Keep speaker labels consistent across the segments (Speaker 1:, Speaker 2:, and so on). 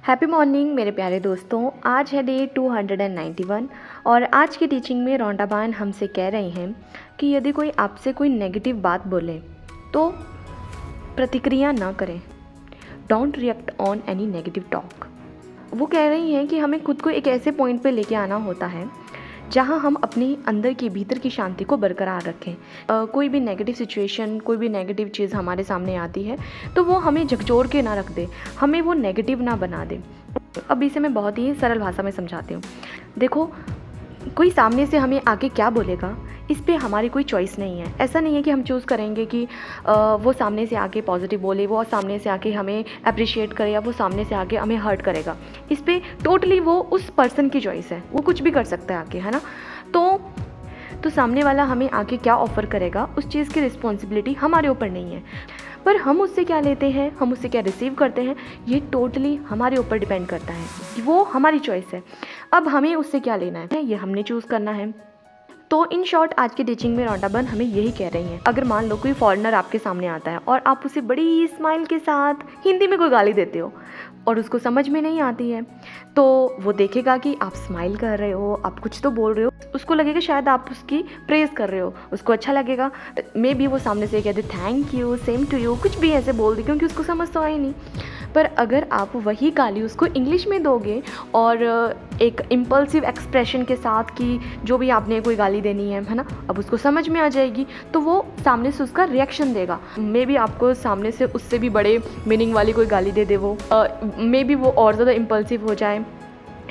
Speaker 1: Happy morning मेरे प्यारे दोस्तों। आज है डे 291 और आज की टीचिंग में रोंडाबान हमसे कह रहे हैं कि यदि कोई आपसे कोई नेगेटिव बात बोले तो प्रतिक्रिया ना करें। Don't react on any negative talk. वो कह रही हैं कि हमें खुद को एक ऐसे पॉइंट पे लेके आना होता है जहाँ हम अपनी अंदर की भीतर की शांति को बरकरार रखें। कोई भी नेगेटिव सिचुएशन, कोई भी नेगेटिव चीज़ हमारे सामने आती है तो वो हमें झकझोर के ना रख दे, हमें वो नेगेटिव ना बना दे। अब इसे मैं बहुत ही सरल भाषा में समझाती हूँ। देखो, कोई सामने से हमें आके क्या बोलेगा इस पे हमारी कोई चॉइस नहीं है। ऐसा नहीं है कि हम चूज़ करेंगे कि वो सामने से आके पॉजिटिव बोले, वो सामने से आके हमें अप्रिशिएट करे या वो सामने से आके हमें हर्ट करेगा। इस पे टोटली वो उस पर्सन की चॉइस है, वो कुछ भी कर सकता है आके, है ना। तो सामने वाला हमें आके क्या ऑफ़र करेगा उस चीज़ की रिस्पॉन्सिबिलिटी हमारे ऊपर नहीं है, पर हम उससे क्या लेते हैं, हम उससे क्या रिसीव करते हैं, ये टोटली हमारे ऊपर डिपेंड करता है। वो हमारी चॉइस है। अब हमें उससे क्या लेना है ये हमने चूज़ करना है। तो इन शॉर्ट आज की टीचिंग में रोंडाबन हमें यही कह रही हैं। अगर मान लो कोई फॉरेनर आपके सामने आता है और आप उसे बड़ी स्माइल के साथ हिंदी में कोई गाली देते हो और उसको समझ में नहीं आती है, तो वो देखेगा कि आप स्माइल कर रहे हो, आप कुछ तो बोल रहे हो, उसको लगेगा शायद आप उसकी प्रेज़ कर रहे हो, उसको अच्छा लगेगा। मे बी वो सामने से कह दे thank you, same to you, कुछ भी ऐसे बोल दे, क्योंकि उसको समझ तो आई नहीं। पर अगर आप वही गाली उसको इंग्लिश में दोगे और एक इम्पल्सिव एक्सप्रेशन के साथ कि जो भी आपने कोई गाली देनी है ना, अब उसको समझ में आ जाएगी, तो वो सामने से उसका रिएक्शन देगा। मे बी आपको सामने से उससे भी बड़े मीनिंग वाली कोई गाली दे दे, वो मे बी वो और ज़्यादा इम्पल्सिव हो जाए,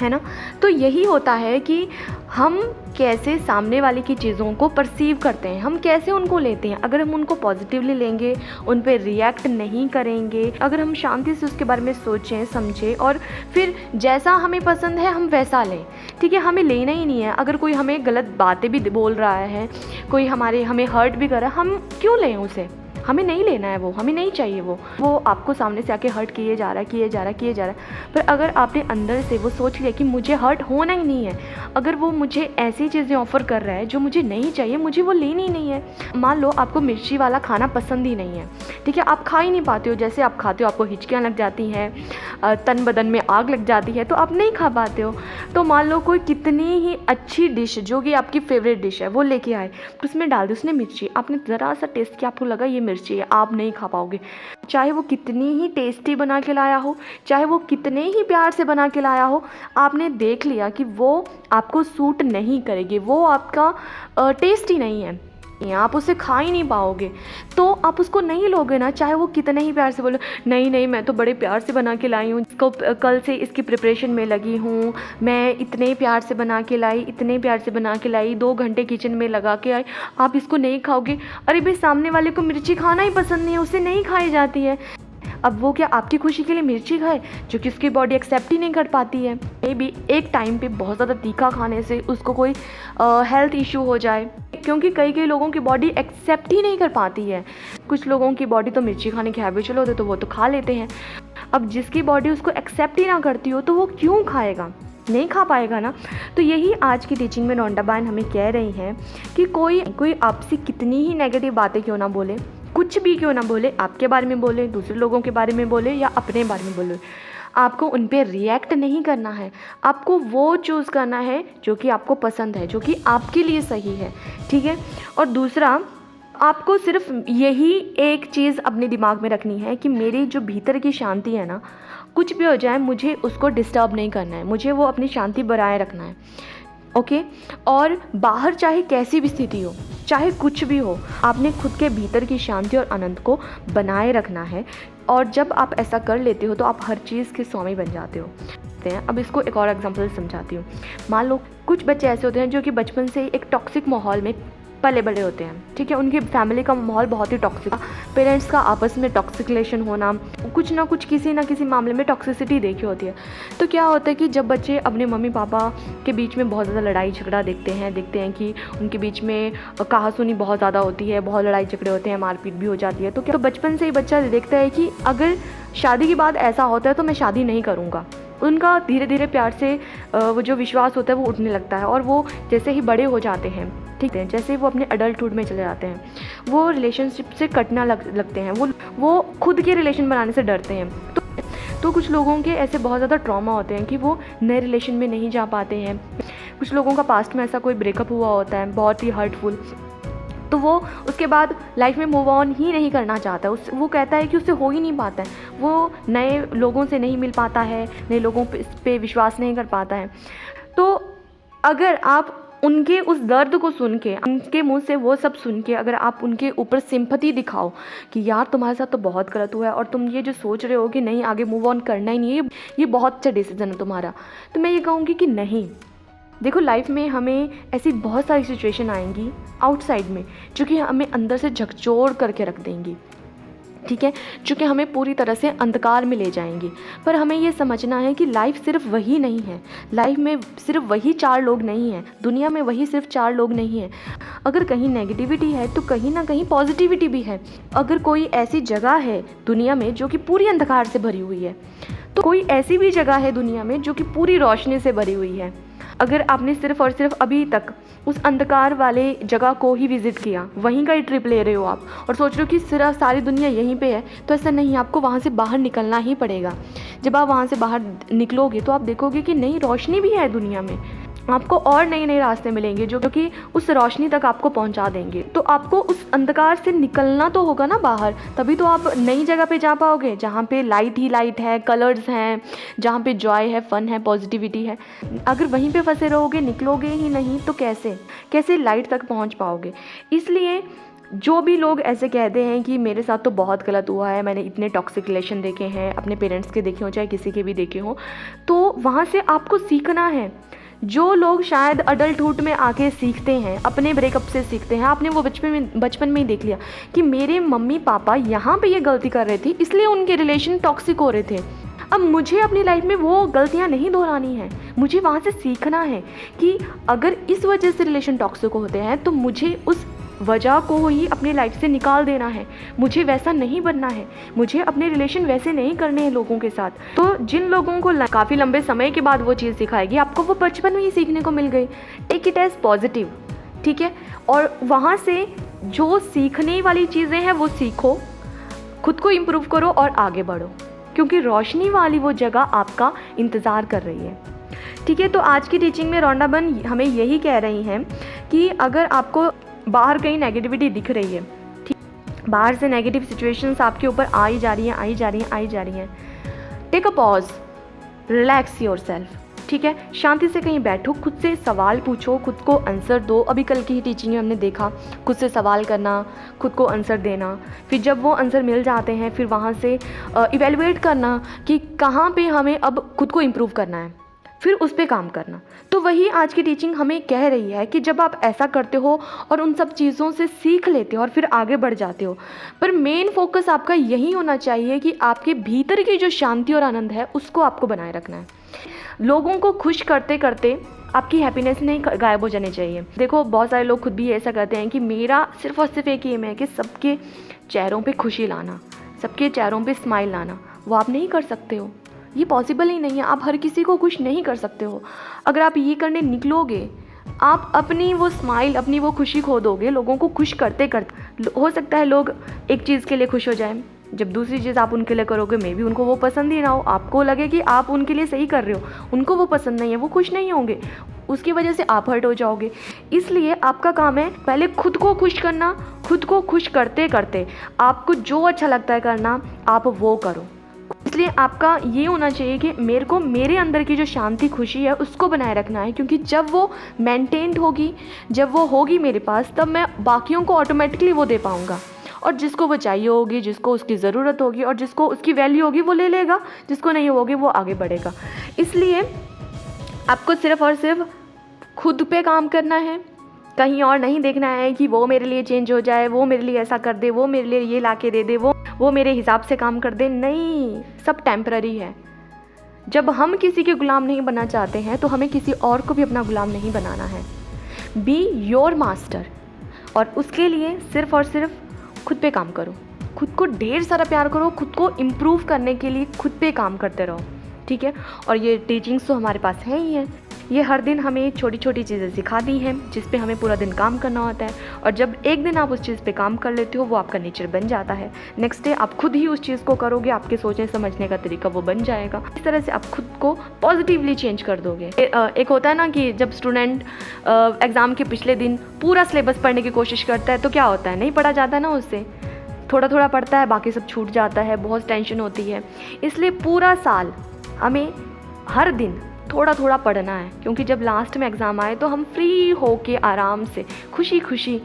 Speaker 1: है ना। तो यही होता है कि हम कैसे सामने वाले की चीज़ों को परसीव करते हैं, हम कैसे उनको लेते हैं। अगर हम उनको पॉजिटिवली लेंगे, उन पे रिएक्ट नहीं करेंगे, अगर हम शांति से उसके बारे में सोचें समझें और फिर जैसा हमें पसंद है हम वैसा लें, ठीक है। हमें लेना ही नहीं है। अगर कोई हमें गलत बातें भी बोल रहा है, कोई हमें हर्ट भी कर रहा है, हम क्यों लें उसे? हमें नहीं लेना है, वो हमें नहीं चाहिए। वो आपको सामने से आके हर्ट किए जा रहा है। पर अगर आपने अंदर से वो सोच लिया कि मुझे हर्ट होना ही नहीं है, अगर वो मुझे ऐसी चीज़ें ऑफ़र कर रहा है जो मुझे नहीं चाहिए, मुझे वो लेनी ही नहीं है। मान लो आपको मिर्ची वाला खाना पसंद ही नहीं है, ठीक है, आप खा ही नहीं पाते हो। जैसे आप खाते हो आपको हिचकियाँ लग जाती हैं, तन बदन में आग लग जाती है, तो आप नहीं खा पाते हो। तो मान लो कोई कितनी ही अच्छी डिश जो कि आपकी फेवरेट डिश है वो लेके आए, तो उसमें डाल दी उसने मिर्ची, आपने ज़रा सा टेस्ट किया, आपको लगा ये मिर्ची है, आप नहीं खा पाओगे। चाहे वो कितनी ही टेस्टी बना के लाया हो, चाहे वो कितने ही प्यार से बना के लाया हो, आपने देख लिया कि वो आपको सूट नहीं करेगी, वो आपका टेस्ट ही नहीं है, आप उसे खा ही नहीं पाओगे, तो आप उसको नहीं लोगे ना। चाहे वो कितने ही प्यार से बोलो नहीं मैं तो बड़े प्यार से बना के लाई हूँ, इसको कल से इसकी प्रिपरेशन में लगी हूँ, मैं इतने प्यार से बना के लाई, 2 घंटे किचन में लगा के आई, आप इसको नहीं खाओगे। अरे भाई, सामने वाले को मिर्ची खाना ही पसंद नहीं है, उसे नहीं खाई जाती है। अब वो क्या आपकी खुशी के लिए मिर्ची खाए जो कि उसकी बॉडी एक्सेप्ट ही नहीं कर पाती है। मे बी एक टाइम पे बहुत ज़्यादा तीखा खाने से उसको कोई हेल्थ इशू हो जाए, क्योंकि कई लोगों की बॉडी एक्सेप्ट ही नहीं कर पाती है। कुछ लोगों की बॉडी तो मिर्ची खाने के हैबिचुअल होते तो वो तो खा लेते हैं। अब जिसकी बॉडी उसको एक्सेप्ट ही ना करती हो तो वो क्यों खाएगा? नहीं खा पाएगा ना। तो यही आज की टीचिंग में रोंडाबान हमें कह रही हैं कि कोई आपसे कितनी ही नेगेटिव बातें क्यों ना बोले, कुछ भी क्यों ना बोले, आपके बारे में बोले, दूसरे लोगों के बारे में बोले या अपने बारे में बोले, आपको उन पे रिएक्ट नहीं करना है। आपको वो चूज़ करना है जो कि आपको पसंद है, जो कि आपके लिए सही है, ठीक है। और दूसरा, आपको सिर्फ यही एक चीज़ अपने दिमाग में रखनी है कि मेरी जो भीतर की शांति है ना, कुछ भी हो जाए मुझे उसको डिस्टर्ब नहीं करना है, मुझे वो अपनी शांति बनाए रखना है, ओके। और बाहर चाहे कैसी भी स्थिति हो, चाहे कुछ भी हो, आपने खुद के भीतर की शांति और आनंद को बनाए रखना है। और जब आप ऐसा कर लेते हो तो आप हर चीज़ के स्वामी बन जाते हो। अब इसको एक और एग्जांपल समझाती हूँ। मान लो कुछ बच्चे ऐसे होते हैं जो कि बचपन से ही एक टॉक्सिक माहौल में पले बड़े होते हैं, ठीक है। उनकी फैमिली का माहौल बहुत ही टॉक्सिक, पेरेंट्स का आपस में टॉक्सिक रिलेशन होना, कुछ ना कुछ किसी ना किसी मामले में टॉक्सिसिटी देखी होती है। तो क्या होता है कि जब बच्चे अपने मम्मी पापा के बीच में बहुत ज़्यादा लड़ाई झगड़ा देखते हैं कि उनके बीच में कहासुनी बहुत ज़्यादा होती है, बहुत लड़ाई झगड़े होते हैं, मारपीट भी हो जाती है, तो बचपन से ही बच्चा देखता है कि अगर शादी के बाद ऐसा होता है तो मैं शादी नहीं करूँगा। उनका धीरे धीरे प्यार से वो जो विश्वास होता है वो उठने लगता है, और वो जैसे ही बड़े हो जाते हैं, ठीक है, जैसे वो अपने अडल्टहुड में चले जाते हैं, वो रिलेशनशिप से कटना लगते हैं, वो खुद के रिलेशन बनाने से डरते हैं। तो कुछ लोगों के ऐसे बहुत ज़्यादा ट्रॉमा होते हैं कि वो नए रिलेशन में नहीं जा पाते हैं। कुछ लोगों का पास्ट में ऐसा कोई ब्रेकअप हुआ होता है बहुत ही हर्टफुल, तो वो उसके बाद लाइफ में मूव ऑन ही नहीं करना चाहता। वो कहता है कि उससे हो ही नहीं पाता है, वो नए लोगों से नहीं मिल पाता है, नए लोगों पे विश्वास नहीं कर पाता है। तो अगर आप उनके उस दर्द को सुन के, उनके मुंह से वो सब सुन के, अगर आप उनके ऊपर सिंपैथी दिखाओ कि यार तुम्हारे साथ तो बहुत गलत हुआ है और तुम ये जो सोच रहे हो कि नहीं आगे मूव ऑन करना ही नहीं है, ये बहुत अच्छा डिसीजन है तुम्हारा, तो मैं ये कहूँगी कि नहीं। देखो, लाइफ में हमें ऐसी बहुत सारी सिचुएशन आएंगी आउटसाइड में जो कि हमें अंदर से झकझोर करके रख देंगी, ठीक है, जो कि हमें पूरी तरह से अंधकार में ले जाएंगी। पर हमें ये समझना है कि लाइफ सिर्फ वही नहीं है, लाइफ में सिर्फ वही 4 लोग नहीं हैं, दुनिया में वही सिर्फ 4 लोग नहीं हैं। अगर कहीं नेगेटिविटी है तो कहीं ना कहीं पॉजिटिविटी भी है। अगर कोई ऐसी जगह है दुनिया में जो कि पूरी अंधकार से भरी हुई है, तो कोई ऐसी भी जगह है दुनिया में जो कि पूरी रोशनी से भरी हुई है। अगर आपने सिर्फ और सिर्फ अभी तक उस अंधकार वाले जगह को ही विज़िट किया, वहीं का ही ट्रिप ले रहे हो आप और सोच रहे हो कि सिर्फ सारी दुनिया यहीं पे है, तो ऐसा नहीं, आपको वहाँ से बाहर निकलना ही पड़ेगा। जब आप वहाँ से बाहर निकलोगे तो आप देखोगे कि नई रोशनी भी है दुनिया में, आपको और नए नए रास्ते मिलेंगे जो कि उस रोशनी तक आपको पहुंचा देंगे। तो आपको उस अंधकार से निकलना तो होगा ना बाहर, तभी तो आप नई जगह पे जा पाओगे जहाँ पे लाइट ही लाइट है, कलर्स हैं, जहाँ पे जॉय है, फन है, पॉजिटिविटी है। अगर वहीं पे फंसे रहोगे, निकलोगे ही नहीं, तो कैसे लाइट तक पहुँच पाओगे। इसलिए जो भी लोग ऐसे कहते हैं कि मेरे साथ तो बहुत गलत हुआ है, मैंने इतने टॉक्सिक रिलेशन देखे हैं, अपने पेरेंट्स के देखे हों चाहे किसी के भी देखे हों, तो वहाँ से आपको सीखना है। जो लोग शायद अडल्टहुड में आके सीखते हैं, अपने ब्रेकअप से सीखते हैं, आपने वो बचपन में ही देख लिया कि मेरे मम्मी पापा यहाँ पे ये गलती कर रहे थे इसलिए उनके रिलेशन टॉक्सिक हो रहे थे। अब मुझे अपनी लाइफ में वो गलतियाँ नहीं दोहरानी है, मुझे वहाँ से सीखना है कि अगर इस वजह से रिलेशन टॉक्सिक होते हैं तो मुझे उस वजह को ही अपनी लाइफ से निकाल देना है। मुझे वैसा नहीं बनना है, मुझे अपने रिलेशन वैसे नहीं करने हैं लोगों के साथ। तो जिन लोगों को काफ़ी लंबे समय के बाद वो चीज़ सिखाएगी, आपको वो बचपन में ही सीखने को मिल गई, टेक इट एज पॉजिटिव, ठीक है। और वहाँ से जो सीखने वाली चीज़ें हैं वो सीखो, खुद को इम्प्रूव करो और आगे बढ़ो, क्योंकि रोशनी वाली वो जगह आपका इंतज़ार कर रही है, ठीक है। तो आज की टीचिंग में रॉन्डा बर्न हमें यही कह रही हैं कि अगर आपको बाहर कहीं नेगेटिविटी दिख रही है, ठीक, बाहर से नेगेटिव सिचुएशंस आपके ऊपर आ ही जा रही हैं, take a pause, relax yourself, ठीक है। शांति से कहीं बैठो, खुद से सवाल पूछो, खुद को आंसर दो। अभी कल की ही टीचिंग में हमने देखा खुद से सवाल करना, खुद को आंसर देना, फिर जब वो आंसर मिल जाते हैं फिर वहाँ से इवेलुएट करना कि कहाँ पे हमें अब खुद को इम्प्रूव करना है, फिर उस पर काम करना। तो वही आज की टीचिंग हमें कह रही है कि जब आप ऐसा करते हो और उन सब चीज़ों से सीख लेते हो और फिर आगे बढ़ जाते हो, पर मेन फोकस आपका यही होना चाहिए कि आपके भीतर की जो शांति और आनंद है उसको आपको बनाए रखना है। लोगों को खुश करते करते आपकी हैप्पीनेस नहीं गायब हो जानी चाहिए। देखो, बहुत सारे लोग खुद भी ऐसा कहते हैं कि मेरा सिर्फ और सिर्फ एक एम है कि सबके चेहरों पे खुशी लाना, सबके चेहरों पे स्माइल लाना। वो आप नहीं कर सकते हो, ये पॉसिबल ही नहीं है। आप हर किसी को खुश नहीं कर सकते हो। अगर आप ये करने निकलोगे, आप अपनी वो स्माइल, अपनी वो खुशी खो दोगे लोगों को खुश करते करते। हो सकता है लोग एक चीज़ के लिए खुश हो जाएं, जब दूसरी चीज़ आप उनके लिए करोगे मे भी उनको वो पसंद ही ना हो, आपको लगे कि आप उनके लिए सही कर रहे हो, उनको वो पसंद नहीं है, वो खुश नहीं होंगे, उसकी वजह से आप हर्ट हो जाओगे। इसलिए आपका काम है पहले खुद को खुश करना, खुद को खुश करते करते आपको जो अच्छा लगता है करना, आप वो करो। इसलिए आपका ये होना चाहिए कि मेरे को मेरे अंदर की जो शांति खुशी है उसको बनाए रखना है, क्योंकि जब वो मेंटेन्ड होगी, जब वो होगी मेरे पास, तब मैं बाकियों को ऑटोमेटिकली वो दे पाऊँगा। और जिसको वो चाहिए होगी, जिसको उसकी ज़रूरत होगी और जिसको उसकी वैल्यू होगी वो ले लेगा, जिसको नहीं होगी वो आगे बढ़ेगा। इसलिए आपको सिर्फ़ और सिर्फ खुद पे काम करना है, कहीं और नहीं देखना है कि वो मेरे लिए चेंज हो जाए, वो मेरे लिए ऐसा कर दे, वो मेरे लिए ये ला के दे दे, वो मेरे हिसाब से काम कर दे। नहीं, सब टेम्पररी है। जब हम किसी के गुलाम नहीं बनना चाहते हैं तो हमें किसी और को भी अपना गुलाम नहीं बनाना है। बी योर मास्टर, और उसके लिए सिर्फ़ और सिर्फ खुद पे काम करो, खुद को ढेर सारा प्यार करो, खुद को इम्प्रूव करने के लिए खुद पे काम करते रहो, ठीक है। और ये टीचिंग्स तो हमारे पास है ही है, ये हर दिन हमें छोटी छोटी चीज़ें सिखाती हैं जिस पे हमें पूरा दिन काम करना होता है, और जब एक दिन आप उस चीज़ पे काम कर लेते हो वो आपका नेचर बन जाता है। नेक्स्ट डे आप खुद ही उस चीज़ को करोगे, आपके सोचने समझने का तरीका वो बन जाएगा। इस तरह से आप खुद को पॉजिटिवली चेंज कर दोगे। एक होता है ना कि जब स्टूडेंट एग्ज़ाम के पिछले दिन पूरा सिलेबस पढ़ने की कोशिश करता है तो क्या होता है, नहीं पढ़ा जाता ना उससे, थोड़ा थोड़ा पढ़ता है, बाकी सब छूट जाता है, बहुत टेंशन होती है। इसलिए पूरा साल हमें हर दिन थोड़ा थोड़ा पढ़ना है, क्योंकि जब लास्ट में एग्ज़ाम आए तो हम फ्री होके आराम से खुशी खुशी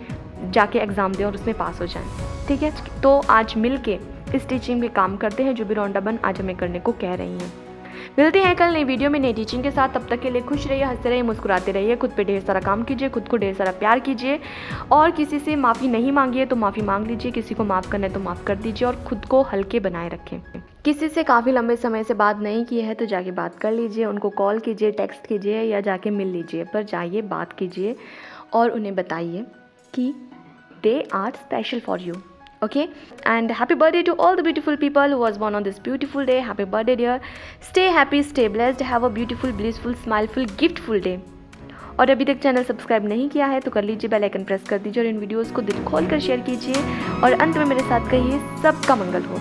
Speaker 1: जाके एग्ज़ाम दें और उसमें पास हो जाएं। ठीक है, तो आज मिल के इस टीचिंग में काम करते हैं जो भी रौंडाबन आज हमें करने को कह रही हैं। मिलते हैं कल नई वीडियो में नई टीचिंग के साथ। तब तक के लिए खुश रहिए, हंसते रहिए, मुस्कुराते रहिए, खुद पे ढेर सारा काम कीजिए, खुद को ढेर सारा प्यार कीजिए, और किसी से माफ़ी नहीं मांगिए तो माफ़ी मांग लीजिए, किसी को माफ़ करना है तो माफ़ कर दीजिए, और खुद को हल्के बनाए रखें। किसी से काफ़ी लंबे समय से बात नहीं की है तो जाके बात कर लीजिए, उनको कॉल कीजिए, टेक्स्ट कीजिए या जाके मिल लीजिए, पर जाइए, बात कीजिए और उन्हें बताइए कि they are special for you. Okay, and happy birthday to all the beautiful people who was born on this beautiful day. Happy birthday dear, stay happy, stay blessed, have a beautiful, blissful, smileful, giftful day. और अभी तक channel subscribe नहीं किया है तो कर लीजिए, bell icon press कर दीजिए और इन वीडियोस को दिल खोल कर शेयर कीजिए, और अंत में मेरे साथ कहिए सबका मंगल हो।